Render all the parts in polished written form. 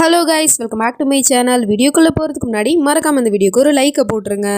Hello guys, welcome back to my channel. வீடியோக்குள்ளே போகிறதுக்கு முன்னாடி மறக்காம இந்த வீடியோக்கு ஒரு லைக்கை போட்டுருங்க.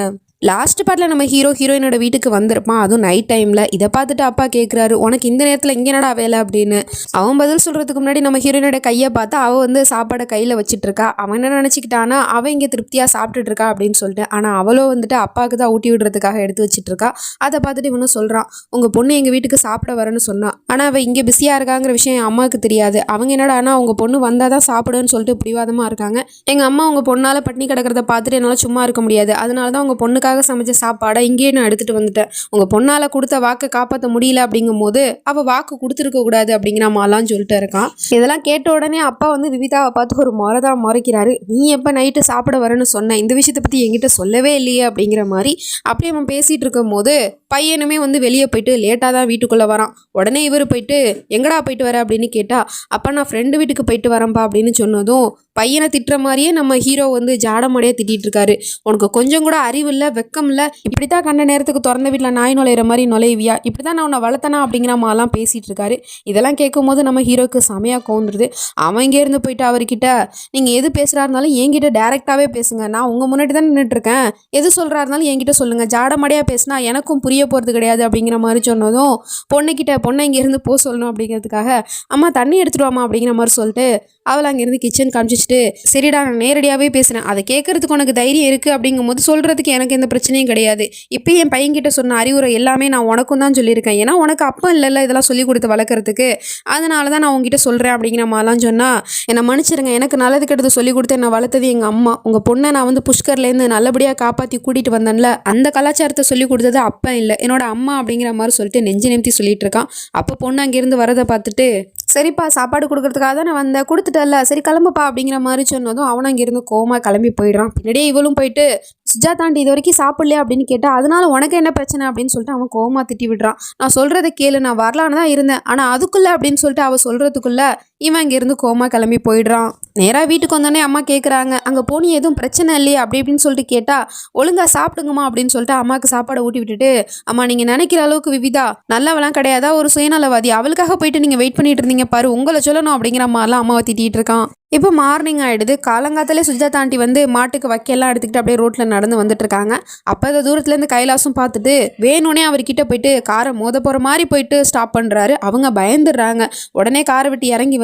லாஸ்ட் பார்ட்டில் நம்ம ஹீரோயினோட வீட்டுக்கு வந்திருப்பான், அதுவும் நைட் டைமில். இதை பார்த்துட்டு அப்பா கேட்குறாரு, உனக்கு இந்த நேரத்தில் இங்கே என்னடா வேலை அப்படின்னு. அவன் பதில் சொல்கிறதுக்கு முன்னாடி நம்ம ஹீரோயினோட கையை பார்த்தா அவள் சாப்பாடை கையில் வச்சுட்டு இருக்கா. அவன் என்ன நினச்சிக்கிட்டானா அவன் இங்கே திருப்தியாக சாப்பிட்டுட்டு இருக்கா அப்படின்னு சொல்லிட்டு. ஆனால் அவளோ அப்பாவுக்கு தான் ஊட்டி விடுறதுக்காக எடுத்து வச்சுட்டு இருக்கா. அதை பார்த்துட்டு இவனும் சொல்கிறான், உங்கள் பொண்ணு எங்கள் வீட்டுக்கு சாப்பிட வரேன்னு சொன்னான், ஆனால் அவள் இங்கே பிஸியாக இருக்காங்கிற விஷயம் என் அம்மாவுக்கு தெரியாது. அவங்க என்னடா ஆனால் உங்கள் பொண்ணு வந்தால் தான் சாப்பிடுன்னு சொல்லிட்டு பிடிவாதமாக இருக்காங்க. எங்கள் அம்மா உங்கள் பொண்ணால் பட்டினி கிடக்கிறத பார்த்துட்டு என்னால் சும்மா இருக்க முடியாது, அதனால தான் உங்கள் பொண்ணுக்காக சமைச்ச சாப்பாடை இங்கேயே நான் எடுத்துகிட்டு வந்துட்டேன். உங்கள் பொண்ணால் கொடுத்த வாக்கை காப்பாற்ற முடியல அப்படிங்கும் போது அவள் வாக்கு கொடுத்துருக்க கூடாது அப்படிங்கிற மாதிரிலாம் சொல்லிட்டு இருக்கான். இதெல்லாம் கேட்ட உடனே அப்பா விவிதாவை பார்த்து ஒரு முறைதான் முறைக்கிறாரு. நீ எப்போ நைட்டு சாப்பிட வரேன்னு சொன்ன, இந்த விஷயத்தை பற்றி என்கிட்ட சொல்லவே இல்லையே அப்படிங்கிற மாதிரி. அப்படியே அவன் பேசிகிட்டு இருக்கும் போது பையனுமே வெளியே போயிட்டு லேட்டாக தான் வீட்டுக்குள்ளே வரான். உடனே இவர் போயிட்டு எங்கடா போயிட்டு வர அப்படின்னு கேட்டா, அப்பா நான் ஃப்ரெண்டு வீட்டுக்கு போயிட்டு வரேன்ப்பா அப்படின்னு சொன்னதும் பையனை திட்டுற மாதிரியே நம்ம ஹீரோ ஜாடமாடியாக திட்டிகிட்டு இருக்காரு. உனக்கு கொஞ்சம் கூட அறிவு இல்லை, வெக்கம் இல்லை, இப்படி தான் கண்ட நேரத்துக்கு திறந்த வீட்டில் நாய் நுழையிற மாதிரி நுழைவியா, இப்படி தான் நான் உன்னை வளர்த்தனா அப்படிங்கிற மாதிரிலாம் பேசிகிட்டு இருக்காரு. இதெல்லாம் கேட்கும் போது நம்ம ஹீரோக்கு செமையாக கோந்துருது. அவன் இங்கேருந்து போயிட்டு அவர்கிட்ட, நீங்கள் எது பேசுகிறா இருந்தாலும் என்கிட்ட டேரெக்டாகவே பேசுங்க, நான் உங்கள் முன்னாடி தான் நின்றுட்டுருக்கேன், எது சொல்கிறா இருந்தாலும் என்கிட்ட சொல்லுங்கள், ஜாடமாடியாக பேசினா எனக்கும் புரிய போகிறது கிடையாது அப்படிங்கிற மாதிரி சொன்னதும் பொண்ணை இங்கேருந்து போக சொல்லணும் அப்படிங்கிறதுக்காக, அம்மா தண்ணி எடுத்துகிட்டு வாமா அப்படிங்கிற மாதிரி சொல்லிட்டு அவளை அங்கேருந்து கிச்சன் காமிச்சிட்டு, சரிடா நான் நேரடியாகவே பேசுகிறேன், அதை கேட்குறதுக்கு உனக்கு தைரியம் இருக்குது அப்படிங்கும் போது சொல்கிறதுக்கு எனக்கு எந்த பிரச்சனையும் கிடையாது. இப்போ என் பையன்கிட்ட சொன்ன அறிவுரை எல்லாமே நான் உனக்கும் தான் சொல்லியிருக்கேன், ஏன்னா உனக்கு அப்பா இல்லைல்ல இதெல்லாம் சொல்லி கொடுத்து வளர்க்குறதுக்கு, அதனால தான் நான் உங்ககிட்ட சொல்கிறேன் அப்படிங்கிற மாதிரிலாம் சொன்னால், என்னை மன்னிச்சிருங்க, எனக்கு நல்லது கெட்டது சொல்லி கொடுத்து என்னை வளர்த்தது எங்கள் அம்மா. உங்கள் பொண்ணை நான் புஷ்கர்லேருந்து நல்லபடியாக காப்பாற்றி கூட்டிகிட்டு வந்தேன்ல, அந்த கலாச்சாரத்தை சொல்லி கொடுத்தது அப்பா இல்லை என்னோட அம்மா அப்படிங்கிற மாதிரி சொல்லிட்டு நெஞ்சு நிமித்தி சொல்லிட்டு இருக்கான். அப்போ பொண்ணு அங்கேருந்து வரதை பார்த்துட்டு, சரிப்பா சாப்பாடு கொடுக்கறதுக்காக தான் நான் வந்தேன், கொடுத்துட்டல, சரி கிளம்புப்பா அப்படிங்கிற மாதிரி சொன்னதும் அவனும் அங்கேருந்து கோமா கிளம்பி போயிடுறான். பின்னாடியே இவளும் போயிட்டு, சுஜாதாண்டி இது வரைக்கும் சாப்பிடலையா அப்படின்னு கேட்டால், அதனால உனக்கு என்ன பிரச்சனை அப்படின்னு சொல்லிட்டு அவன் கோமா திட்டி விடுறான். நான் சொல்கிறத கேளு, நான் வரலான்னு தான் இருந்தேன், ஆனால் அதுக்குள்ளே அப்படின்னு சொல்லிட்டு அவள் சொல்கிறதுக்குள்ளே இவன் அங்கேருந்து கோமா கிளம்பி போயிடுறான். நேராக வீட்டுக்கு வந்தோடனே அம்மா கேட்குறாங்க, அங்கே போனி எதுவும் பிரச்சனை இல்லையா அப்படி இப்படின்னு சொல்லிட்டு கேட்டால், ஒழுங்காக சாப்பிடுங்கம்மா அப்படின்னு சொல்லிட்டு அம்மாவுக்கு சாப்பாடை ஊட்டி விட்டுட்டு, அம்மா நீங்கள் நினைக்கிற அளவுக்கு விவிதா நல்லவெல்லாம் கிடையாதா, ஒரு சுயநலவாதி, அவளுக்காக போயிட்டு நீங்கள் வெயிட் பண்ணிட்டு இருந்தீங்க பாரு, உங்களை சொல்லணும் அப்படிங்கிற மாதிரிலாம் அம்மாவை திட்டிகிட்டு இருக்கான். இப்போ மார்னிங் ஆகிடுது. காலங்காத்தாலே சுஜாதா ஆண்டி மாட்டுக்கு வைக்கெல்லாம் எடுத்துக்கிட்டு அப்படியே ரோட்டில் நடந்து வந்துட்டு இருக்காங்க. அப்போ அந்த தூரத்துலேருந்து கைலாசும் பார்த்துட்டு வேணும்னே அவர்கிட்ட போயிட்டு காரை மோத போகிற மாதிரி போயிட்டு ஸ்டாப் பண்ணுறாரு. அவங்க பயந்துடுறாங்க. உடனே காரை விட்டு இறங்கி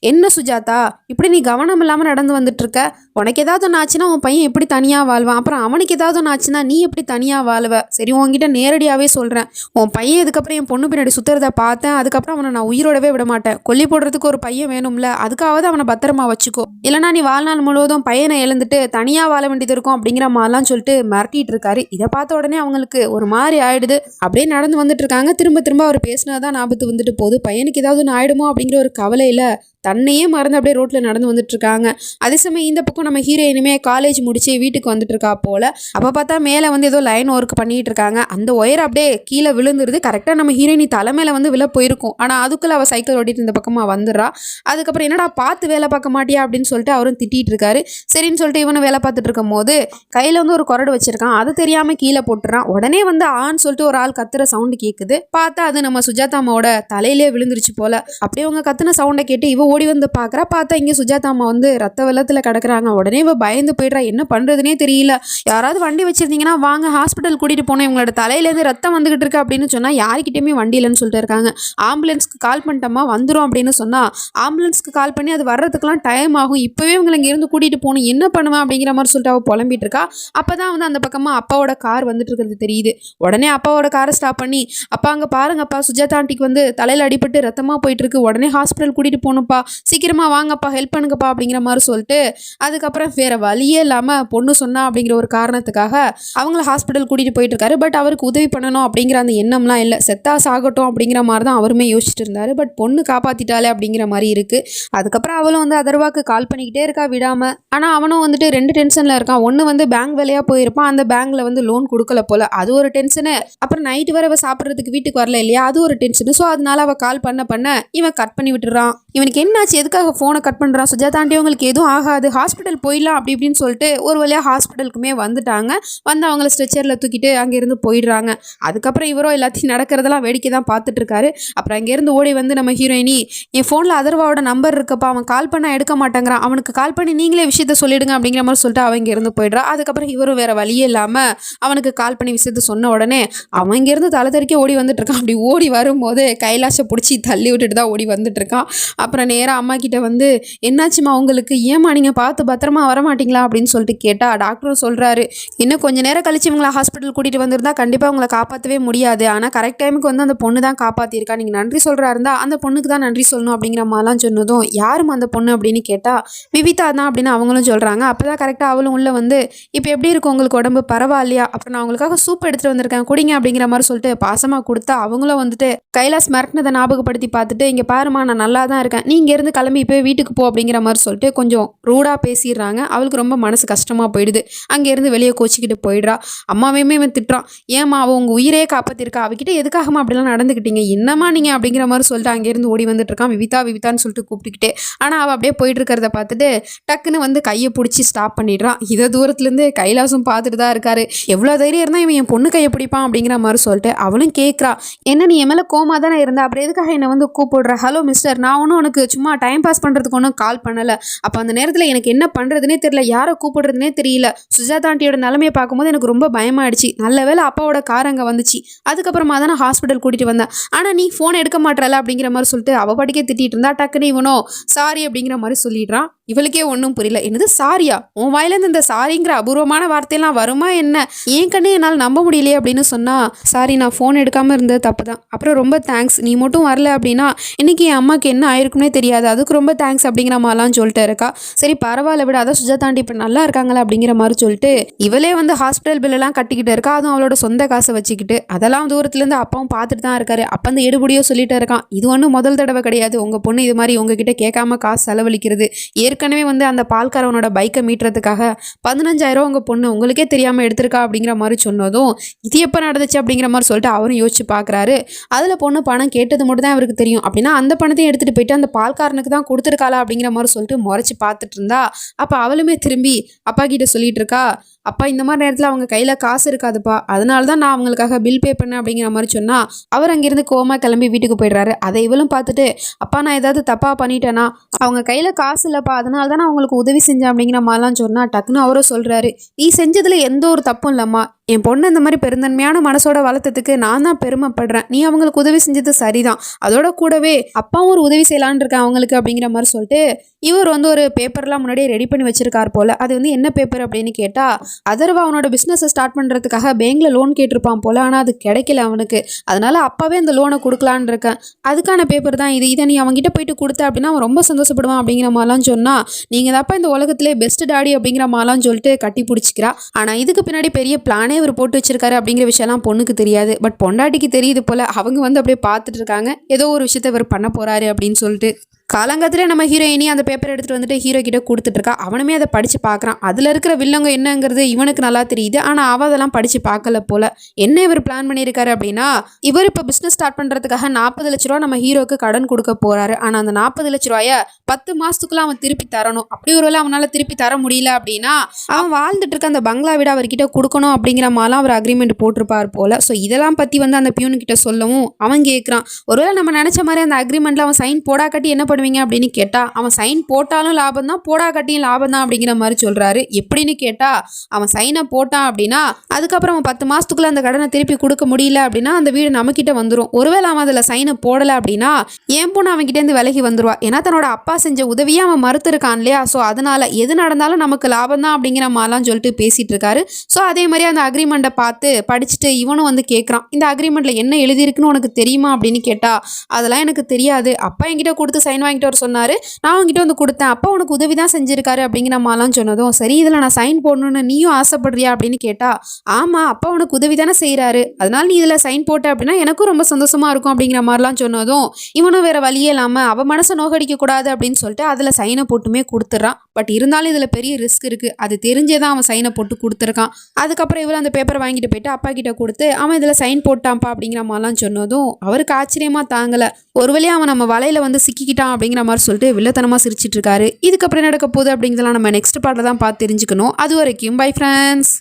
என்ன சுஜாதா இப்படி நீ கவனம் இல்லாமல் நடந்து வந்துட்டு இருக்க, உனக்கு ஏதாவது ஒன்று ஆச்சுன்னா உன் பையன் எப்படி தனியாக வாழ்வான், அப்புறம் அவனுக்கு ஏதாவது ஒன்று ஆச்சுன்னா நீ எப்படி தனியாக வாழ்வ, சரி உன்கிட்ட நேரடியாகவே சொல்கிறேன், உன் பையன் இதுக்கப்புறம் என் பொண்ணு பின்னாடி சுற்றுறதை பார்த்தேன், அதுக்கப்புறம் அவனை நான் உயிரோடவே விட மாட்டேன், கொல்லி போடுறதுக்கு ஒரு பையன் வேணும்ல, அதுக்காவது அவனை பத்திரமா வச்சுக்கோ, இல்லைனா நீ வாழ்நாள் முழுவதும் பையனை இழந்துட்டு தனியாக வாழ வேண்டியது இருக்கும் அப்படிங்கிற மாதிரிலாம் சொல்லிட்டு மிரட்டிட்டு இருக்காரு. இதை பார்த்த உடனே அவங்களுக்கு ஒரு மாதிரி ஆயிடுது. அப்படியே நடந்து வந்துட்டு இருக்காங்க. திரும்ப திரும்ப அவர் பேசினாதான் ஆபத்து போகுது. பையனுக்கு ஏதாவது ஒன்று ஆயிடுமோ அப்படிங்கிற ஒரு கவலையில் தன்னையே மறந்து அப்படியே ரோட்டில் நடந்து வந்துட்டு இருக்காங்க. அதே சமயம் இந்த பக்கம் நம்ம ஹீரோயினுமே காலேஜ் முடிச்சு வீட்டுக்கு வந்துட்டு இருக்கா போல. அப்போ பார்த்தா மேலே ஏதோ லைன் ஒர்க் பண்ணிட்டு இருக்காங்க. அந்த ஒயர் அப்படியே கீழே விழுந்துருது. கரெக்டாக நம்ம ஹீரோயினி தலைமையில விழ போயிருக்கும். ஆனால் அதுக்குள்ளே அவள் சைக்கிள் ஓட்டிட்டு இந்த பக்கமாக வந்துடுறா. அதுக்கப்புறம் என்னடா பார்த்து வேலை பார்க்க மாட்டியா அப்படின்னு சொல்லிட்டு அவரும் திட்டிட்டு இருக்காரு. சரின்னு சொல்லிட்டு இவனை வேலை பார்த்துட்டு இருக்கும் போது கையில் ஒரு குரடு வச்சிருக்கான். அது தெரியாமல் கீழே போட்டுறான். உடனே ஆன்னு சொல்லிட்டு ஒரு ஆள் கத்துற சவுண்டு கேட்குது. பார்த்தா அது நம்ம சுஜாதாமாவோட தலையிலே விழுந்துருச்சு போல. அப்படியே அவங்க கத்துன சவுண்டை கேட்டு இவ ஓடி வந்து பார்க்குறா. பார்த்தா இங்கே சுஜாதாமா ரத்த வெள்ளத்தில் கிடக்குறாங்க. உடனே இவ பயந்து போயிடுறா. என்ன பண்ணுறதுனே தெரியல. யாராவது வண்டி வச்சிருந்தீங்கன்னா வாங்க, ஹாஸ்பிட்டல் கூட்டிகிட்டு போனோம், இவங்களோட தலையிலேருந்து ரத்தம் வந்துகிட்டு இருக்கு அப்படின்னு சொன்னால் யாருக்கிட்டையுமே வண்டி இல்லைன்னு சொல்லிட்டு இருக்காங்க. ஆம்புலன்ஸ்க்கு கால் பண்ணிட்டோமா வந்துடும் அப்படின்னு சொன்னால் ஆம்புலன்ஸ்க்கு கால் பண்ணி அது வர்றதுக்குலாம் டைம் ஆகும். இப்போவே இவங்களை இங்கேருந்து கூட்டிகிட்டு போகணும், என்ன பண்ணுவேன் அப்படிங்கிற மாதிரி சொல்லிட்டு அவள் புலம்பிட்டு இருக்கா. அப்போ தான் அந்த பக்கமாக அப்பாவோட கார் வந்துட்டு இருக்கிறது தெரியுது. உடனே அப்பாவோட காரை ஸ்டாப் பண்ணி, அப்பா அங்கே பாருங்கப்பா, சுஜாதா ஆண்டிக்கு தலையில் அடிபட்டு ரத்தமாக போயிட்டு இருக்கு, உடனே ஹாஸ்பிட்டல் கூட்டிகிட்டு போகணும்ப்பா, சீக்கிரமா வாங்கப்பா, ஹெல்ப் பண்ணுங்கப்பா அப்படிங்கிற மாதிரி சொல்லிட்டு அதுக்கப்புறம் வேற வழியே இல்லாமல் பொண்ணு சொன்னா அப்படிங்கிற ஒரு காரணத்துக்காக அவங்கள ஹாஸ்பிட்டல் கூட்டிகிட்டு போயிட்டு இருக்காரு. பட் அவருக்கு உதவி பண்ணணும் அப்படிங்கிற அந்த எண்ணம்லாம் இல்லை. செத்தா சாகட்டும் அப்படிங்கிற மாதிரி தான் அவருமே யோசிச்சுட்டு இருந்தாரு. பட் பொண்ணு காப்பாற்றிட்டாலே அப்படிங்கிற மாதிரி இருக்குது. அதுக்கப்புறம் அவளும் அதர்வாக்கு கால் பண்ணிக்கிட்டே இருக்கா விடாமல். ஆனால் அவனும் ரெண்டு டென்ஷனில் இருக்கான். ஒன்று பேங்க் வேலையாக போயிருப்பான், அந்த பேங்க்கில் லோன் கொடுக்கல போல, அது ஒரு டென்ஷனு. அப்புறம் நைட்டு வர அவள் சாப்பிட்றதுக்கு வீட்டுக்கு வரல இல்லையா, அது ஒரு டென்ஷனு. ஸோ அதனால அவள் கால் பண்ண இவன் கட் பண்ணி விட்டுறான். இவனுக்கு என்னாச்சு, எதுக்காக ஃபோனை கட் பண்ணுறான், சுஜாதா ஆண்டி உங்களுக்கு எதுவும் ஆகாது, ஹாஸ்பிட்டல் போயிடலாம் அப்படி இப்படின்னு சொல்லிட்டு ஒரு வழியாக ஹாஸ்பிட்டலுக்குமே வந்துட்டாங்க. வந்து அவங்கள ஸ்ட்ரெச்சரில் தூக்கிட்டு அங்கேருந்து போயிடுறாங்க. அதுக்கப்புறம் இவரோ எல்லாத்தையும் நடக்கிறதெல்லாம் வேடிக்கை தான் பார்த்துட்டு இருக்காரு. அப்புறம் அங்கேருந்து ஓடி வந்து நம்ம ஹீரோயினி, என் ஃபோனில் அதர்வாவோட நம்பர் இருக்கப்பா, அவன் கால் பண்ண எடுக்க மாட்டேங்கிறான், அவனுக்கு கால் பண்ணி நீங்களே விஷயத்த சொல்லிடுங்க அப்படிங்கிற மாதிரி சொல்லிட்டு அவன் இங்கேருந்து போயிடுறா. அதுக்கப்புறம் இவரும் வேற வழியே இல்லாமல் அவனுக்கு கால் பண்ணி விஷயத்த சொன்ன உடனே அவன் இங்கேருந்து தலை தெறிக்க ஓடி வந்துட்டு இருக்கான். அப்படி ஓடி வரும்போது கைலாஷை பிடிச்சி தள்ளி விட்டுட்டு தான் ஓடி வந்துட்டு இருக்கான். அப்புறம் நேராக அம்மா கிட்ட வந்து, என்னாச்சுமா உங்களுக்கு, ஏமா நீங்கள் பார்த்து பத்திரமா வரமாட்டீங்களா அப்படின்னு சொல்லிட்டு கேட்டால் டாக்டரும் சொல்கிறாரு, இன்னும் கொஞ்சம் நேரம் கழிச்சு இவங்களை ஹாஸ்பிட்டல் கூட்டிகிட்டு வந்திருந்தா கண்டிப்பாக உங்களை காப்பாற்றவே முடியாது, ஆனால் கரெக்ட் டைமுக்கு வந்து அந்த பொண்ணு தான் காப்பாற்றிருக்கா, நீங்கள் நன்றி சொல்கிறா இருந்தா அந்த பொண்ணுக்கு தான் நன்றி சொல்லணும் அப்படிங்கிற மாதிரிலாம் சொன்னதும், யாரும் அந்த பொண்ணு அப்படின்னு கேட்டால் விவிதா தான் அப்படின்னு அவங்களும் சொல்கிறாங்க. அப்போ தான் கரெக்டாக அவளும் உள்ளே வந்து, இப்போ எப்படி இருக்கும் உங்களுக்கு உடம்பு, பரவாயில்லையா, அப்புறம் நான் அவங்களுக்காக சூப் எடுத்துகிட்டு வந்திருக்கேன் குடிங்க அப்படிங்கிற மாதிரி சொல்லிட்டு பாசமாக கொடுத்தா அவங்களும் வந்துட்டு கைலாஸ் மிரட்டினதை ஞாபகப்படுத்தி பார்த்துட்டு, இங்கே பாருமா நான் நல்லா தான் இருக்கேன், நீ இங்கேருந்து கிளம்பி இப்போ வீட்டுக்கு போ அப்படிங்கிற மாதிரி சொல்லிட்டு கொஞ்சம் ரூடாக பேசிடுறாங்க. அவளுக்கு ரொம்ப மனசு கஷ்டமாக போயிடுது. அங்கேருந்து வெளியே கோச்சிக்கிட்டு போயிடுறா. அம்மாவையுமே இவன் திட்டுறான், ஏம்மா அவள் உங்கள் உயிரே காப்பாற்றிருக்கா, அவகிட்ட எதுக்காகமா அப்படிலாம் நடந்துக்கிட்டீங்க, என்னம்மா நீங்கள் அப்படிங்கிற மாதிரி சொல்லிட்டு அங்கேருந்து ஓடி வந்துட்டு இருக்கான். விவிதா விவிதான்னு சொல்லிட்டு கூப்பிட்டுக்கிட்டே. ஆனால் அவள் அப்படியே போயிட்டு இருக்கிறத பார்த்துட்டு டக்குன்னு வந்து கையை பிடிச்சி ஸ்டாப் பண்ணிடுறான். இதை தூரத்துலேருந்து கைலாசம் பார்த்துட்டு தான் இருக்காரு. எவ்வளோ தைரியம் இருந்தால் இவன் என் பொண்ணு கையை பிடிப்பான் அப்படிங்கிற மாதிரி சொல்லிட்டு அவளும் கேட்குறா, என்ன நீ என் மேலே கோமா தானே இருந்தா, அப்புறம் எதுக்காக என்னை வந்து கூப்பிடுற, ஹலோ மிஸ்டர், நான் ஒன்றும் உனக்கு சும்மா டைம் பாஸ் பண்ணுறதுக்கு ஒன்றும் கால் பண்ணலை, அப்போ அந்த நேரத்தில் எனக்கு என்ன பண்ணுறதுனே தெரியல, யாரை கூப்பிடுறதுனே தெரியல, சுஜாதா ஆண்டியோட நிலைமையை பார்க்கும்போது எனக்கு ரொம்ப பயமாயிடுச்சு, நல்ல வேளை அப்பாவோட கார் அங்கே வந்துச்சு, அதுக்கப்புறமா தான் நான் ஹாஸ்பிட்டல் கூட்டிகிட்டு வந்தேன், ஆனால் நீ ஃபோன் எடுக்க மாட்டல அப்படிங்கிற மாதிரி சொல்லிட்டு அவள் பாட்டுக்கே திட்டிகிட்டு இருந்தா. டக்குன்னு இவனோ சாரி அப்படிங்கிற மாதிரி சொல்லிடுறான். இவளுக்கே ஒன்றும் புரியல, என்னது சாரியா, உன் வாயிலேருந்து இந்த சாரிங்கிற அபூர்வமான வார்த்தையெல்லாம் வருமா என்ன, ஏன் கண்ணே என்னால் நம்ப முடியலையே அப்படின்னு சொன்னா, சாரி நான் ஃபோன் எடுக்காமல் இருந்தது தப்பு தான், அப்புறம் ரொம்ப தேங்க்ஸ், நீ மட்டும் வரல அப்படின்னா இன்னைக்கு என் அம்மாவுக்கு என்ன ஆயிருக்குன்னே தெரியாது, அதுக்கு ரொம்ப தேங்க்ஸ் அப்படிங்கிற மாதிரிலாம் சொல்லிட்டு இருக்கா. சரி பரவாயில்ல விட, அதான் சுஜாதாண்டி இப்போ நல்லா இருக்காங்களா அப்படிங்கிற மாதிரி சொல்லிட்டு இவளே வந்து ஹாஸ்பிட்டல் பில்லெல்லாம் கட்டிக்கிட்டு இருக்கா. அதுவும் அவளோட சொந்த காசை வச்சுக்கிட்டு. அதெல்லாம் தூரத்துலேருந்து அப்பாவும் பார்த்துட்டு தான் இருக்காரு. அப்போ அந்த எடுபடியோ சொல்லிட்டு இருக்கான், இது ஒன்றும் முதல் தடவை கிடையாது, உங்கள் பொண்ணு இது மாதிரி உங்ககிட்ட கேட்காம காசு செலவழிக்கிறது, ஏற்கனவே வந்து அந்த பால்காரவனோட பைக்கை மீட்டுறதுக்காக 15,000 உங்கள் பொண்ணு உங்களுக்கே தெரியாமல் எடுத்திருக்கா அப்படிங்கிற மாதிரி சொன்னதும், இது எப்போ நடந்துச்சு அப்படிங்கிற மாதிரி சொல்லிட்டு அவரும் யோசிச்சு பார்க்குறாரு. அதில் பொண்ணு பணம் கேட்டது மட்டும் தான் அவருக்கு தெரியும், அப்படின்னா அந்த பணத்தையும் எடுத்துகிட்டு போயிட்டு அந்த பால்காரனுக்கு தான் கொடுத்துருக்காளா அப்படிங்கிற மாதிரி சொல்லிட்டு முறைச்சி பார்த்துட்டு இருந்தா. அப்போ அவளுமே திரும்பி அப்பா கிட்ட சொல்லிட்டு இருக்கா, அப்பா இந்த மாதிரி நேரத்தில் அவங்க கையில் காசு இருக்காதுப்பா, அதனால தான் நான் அவங்களுக்காக பில் பே பண்ணேன் அப்படிங்கிற மாதிரி சொன்னால் அவர் அங்கேருந்து கோவமாக கிளம்பி வீட்டுக்கு போயிடுறாரு. அதை இவளும் பார்த்துட்டு, அப்பா நான் ஏதாவது தப்பாக பண்ணிட்டேனா, அவங்க கையில் காசு இல்லைப்பா, அதனால தான் நான் அவங்களுக்கு உதவி செஞ்சேன் அப்படிங்கிற மாதிரிலாம் சொன்னால் டக்குன்னு அவரும் சொல்கிறாரு, நீ செஞ்சதில் எந்த ஒரு தப்பும் இல்லைம்மா, என் பொண்ணு இந்த மாதிரி பெருந்தன்மையான மனசோட வளர்த்ததுக்கு நான் தான் பெருமைப்படுறேன், நீ அவங்களுக்கு உதவி செஞ்சது சரிதான், அதோட கூடவே அப்பாவும் ஒரு உதவி செய்யலான்னு இருக்கேன் அவங்களுக்கு அப்படிங்கிற மாதிரி சொல்லிட்டு இவர் வந்து ஒரு பேப்பர்லாம் முன்னாடியே ரெடி பண்ணி வச்சிருக்கார் போல். அது வந்து என்ன பேப்பர் அப்படின்னு கேட்டால், அதர்வா அவனோட பிஸ்னஸை ஸ்டார்ட் பண்ணுறதுக்காக பேங்கில் லோன் கேட்டிருப்பான் போல், ஆனால் அது கிடைக்கல அவனுக்கு, அதனால அப்பாவே அந்த லோனை கொடுக்கலான்னு இருக்கேன், அதுக்கான பேப்பர் தான் இது, இதை நீ அவங்ககிட்ட போயிட்டு கொடுத்த அப்படின்னா அவன் ரொம்ப சந்தோஷப்படுவான் அப்படிங்கிற மாதிரிலாம் சொன்னால், நீங்கள் தாப்பா இந்த உலகத்திலே பெஸ்ட் டாடி அப்படிங்கிற மாதிரிலாம் சொல்லிட்டு கட்டி பிடிச்சிக்கிறா. ஆனால் இதுக்கு பின்னாடி பெரிய பிளானே இவர் போட்டு வச்சிருக்காரு அப்படிங்கிற விஷயம்லாம் பொண்ணுக்கு தெரியாது. பட் பொண்டாட்டிக்கு தெரியுது போல். அவங்க வந்து அப்படியே பார்த்துட்டு இருக்காங்க, ஏதோ ஒரு விஷயத்தை இவர் பண்ண போகிறாரு அப்படின்னு சொல்லிட்டு. காலங்காலத்திலே நம்ம ஹீரோயினி அந்த பேப்பர் எடுத்துகிட்டு வந்துட்டு ஹீரோ கிட்ட கொடுத்துட்ருக்கா. அவனுமே அதை படித்து பார்க்குறான். அதில் இருக்கிற வில்லங்க என்னங்கிறது இவனுக்கு நல்லா தெரியுது. ஆனால் அவள் அதெல்லாம் படித்து பார்க்கல போல். என்ன இவர் பிளான் பண்ணியிருக்காரு அப்படின்னா, இவர் இப்போ பிஸ்னஸ் ஸ்டார்ட் பண்ணுறதுக்காக 40 லட்ச ரூபா நம்ம ஹீரோக்கு கடன் கொடுக்க போகிறாரு. ஆனால் அந்த 40 லட்ச ரூபாயை 10 மாதத்துக்குள்ள அவன் திருப்பி தரணும். அப்படி ஒரு வேளை அவனால் திருப்பி தர முடியல அப்படின்னா அவன் வாழ்ந்துட்டு இருக்க அந்த பங்களா வீட அவர்கிட்ட கொடுக்கணும் அப்படிங்கிற மாதிரிலாம் அவர் அக்ரிமெண்ட் போட்டிருப்பார் போல். ஸோ இதெல்லாம் பற்றி வந்து அந்த பியூனுக்கிட்ட சொல்லவும் அவன் கேட்குறான், ஒருவேளை நம்ம நினச்ச மாதிரி அந்த அக்ரிமெண்ட்டில் அவன் சைன் போடா கட்டி என்ன பண்ணுவீங்க அப்படின்னு கேட்டா, அவன் சைன் போட்டாலும் லாபம் தான், போடா கட்டியும் லாபம் தான் அப்படிங்கிற மாதிரி சொல்றாரு. எப்படின்னு கேட்டா, அவன் சைனை போட்டான் அப்படின்னா அதுக்கப்புறம் அவன் 10 மாசத்துக்குள்ள அந்த கடனை திருப்பி கொடுக்க முடியல அப்படின்னா அந்த வீடு நம்ம கிட்ட வந்துடும். ஒருவேளை அவன் அதில் சைனை போடலை அப்படின்னா என் பொண்ணு அவன் கிட்டேருந்து விலகி வந்துருவா. ஏன்னா தன்னோட அப்பா செஞ்ச உதவியை அவன் மறுத்துருக்கான் இல்லையா. ஸோ அதனால எது நடந்தாலும் நமக்கு லாபம் தான் அப்படிங்கிற மாதிரிலாம் சொல்லிட்டு பேசிட்டு இருக்காரு. ஸோ அதே மாதிரி அந்த அக்ரிமெண்ட்டை பார்த்து படிச்சுட்டு இவனும் வந்து கேட்குறான், இந்த அக்ரிமெண்ட்ல என்ன எழுதியிருக்குன்னு உனக்கு தெரியுமா அப்படின்னு கேட்டா, அதெல்லாம் எனக்கு தெரியாது, அப்பா என்கிட்ட கொடுத்து சைன் வாங்கிட்டு வர சொன்னாரு, நான் அவங்ககிட்ட வந்து கொடுத்தேன், அப்பா உனக்கு உதவி தான் செஞ்சிருக்காரு அப்படிங்கிற மாதிரிலாம் சொன்னதும், சரி இதில் நான் சைன் போடணும்னு நீயும் ஆசைப்படுறியா அப்படின்னு கேட்டா, ஆமா அப்பா உனக்கு உதவி தானே செய்கிறாரு, அதனால நீ இதில் சைன் போட்ட அப்படின்னா எனக்கும் ரொம்ப சந்தோஷமா இருக்கும் அப்படிங்கிற மாதிரிலாம் சொன்னதும் இவனும் வேற வழியே இல்லாமல் அவ மனசை நோகடிக்க கூடாது அப்படின்னு சொல்லிட்டு அதில் சைனை போட்டுமே கொடுத்துட்றான். பட் இருந்தாலும் இதில் பெரிய ரிஸ்க் இருக்குது, அது தெரிஞ்சே தான் அவன் சைனை போட்டு கொடுத்துருக்கான். அதுக்கப்புறம் இவள் அந்த பேப்பரை வாங்கிட்டு போயிட்டு அப்பா கிட்ட கொடுத்து அவன் இதில் சைன் போட்டான்ப்பா அப்படிங்கிற மாதிரிலாம் சொன்னதும் அவருக்கு ஆச்சரியமாக தாங்கலை. ஒரு வழியாக அவன் நம்ம வலையில் வந்து சிக்கிக்கிட்டான் அப்படிங்கிற மாதிரி சொல்லிட்டு வில்லத்தனமாக சிரிச்சிட்டு இருக்காரு. இதுக்கப்புறம் நடக்க போகுது அப்படிங்கிறதெல்லாம் நம்ம நெக்ஸ்ட் பார்ட்டில் தான் பார்த்து தெரிஞ்சுக்கணும். அது வரைக்கும் பை ஃப்ரெண்ட்ஸ்.